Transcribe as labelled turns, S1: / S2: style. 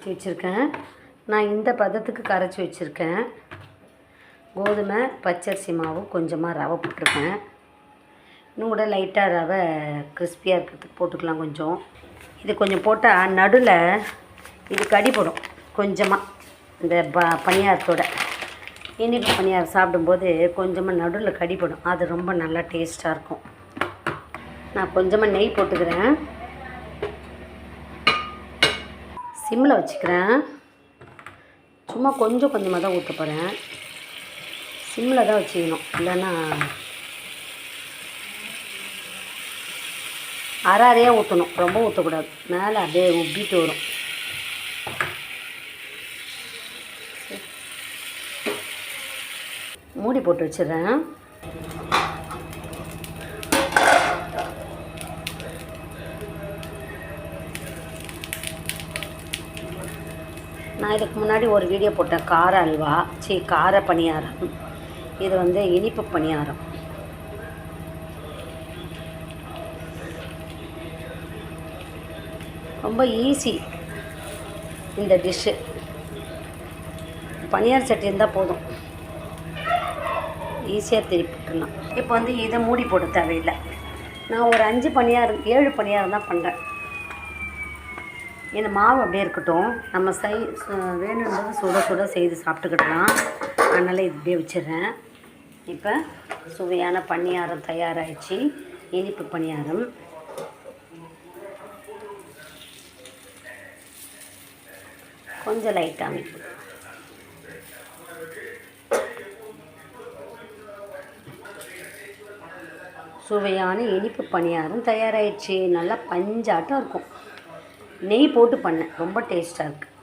S1: ஊற்றி வச்சுருக்கேன். நான் இந்த பதத்துக்கு கரைச்சி வச்சுருக்கேன். கோதுமை, பச்சரிசி மாவு, கொஞ்சமாக ரவை போட்டிருக்கேன். இன்னும் கூட லைட்டாக ரவை கிறிஸ்பியாக இருக்கிறதுக்கு போட்டுக்கலாம் கொஞ்சம். இது கொஞ்சம் போட்டால் நடுவில் இது கடிப்படும் கொஞ்சமாக. இந்த பணியாரத்தோட இனிப்பு பணியாரம் சாப்பிடும்போது கொஞ்சமாக நடுவில் கடிப்படும். அது ரொம்ப நல்லா டேஸ்ட்டாக இருக்கும். நான் கொஞ்சமாக நெய் போட்டுக்கிறேன். சிம்மில் வச்சுக்கிறேன். சும்மா கொஞ்சமாக தான் ஊற்ற போகிறேன். சிம்மில் தான் வச்சுக்கணும், இல்லைன்னா அரையாக ஊற்றணும், ரொம்ப ஊற்றக்கூடாது. மேலே அப்படியே உப்பிட்டு வரும். மூடி போட்டு வச்சிடுறேன். நான் இதுக்கு முன்னாடி ஒரு வீடியோ போட்டேன், கார அல்வா, கார பணியாரம். இது வந்து இனிப்பு பணியாரம். ரொம்ப ஈஸி இந்த டிஷ்ஷு. பணியார சட்டி இருந்தால் போதும், ஈஸியாக திருப்பிட்டுலாம். இப்போ வந்து இதை மூடி போட தேவையில்லை. நான் ஒரு 7 பணியாரம் தான் பண்ணுறேன். இந்த மாவு அப்படியே இருக்கட்டும். நம்ம வேணுன்றது சுட செய்து சாப்பிட்டுக்கிடலாம். அதனால் இது இப்படியே வச்சிடுறேன். இப்போ சுவையான பணியாரம் தயாராகிடுச்சு. இனிப்பு பணியாரம். கொஞ்சம் லைட்டாக அமைப்பு. சுவையான இனிப்பு பணியாரம் தயாராகிடுச்சு. நல்லா பஞ்சாட்டம் இருக்கும். நெய் போட்டு பண்ணேன், ரொம்ப டேஸ்ட்டாக இருக்குது.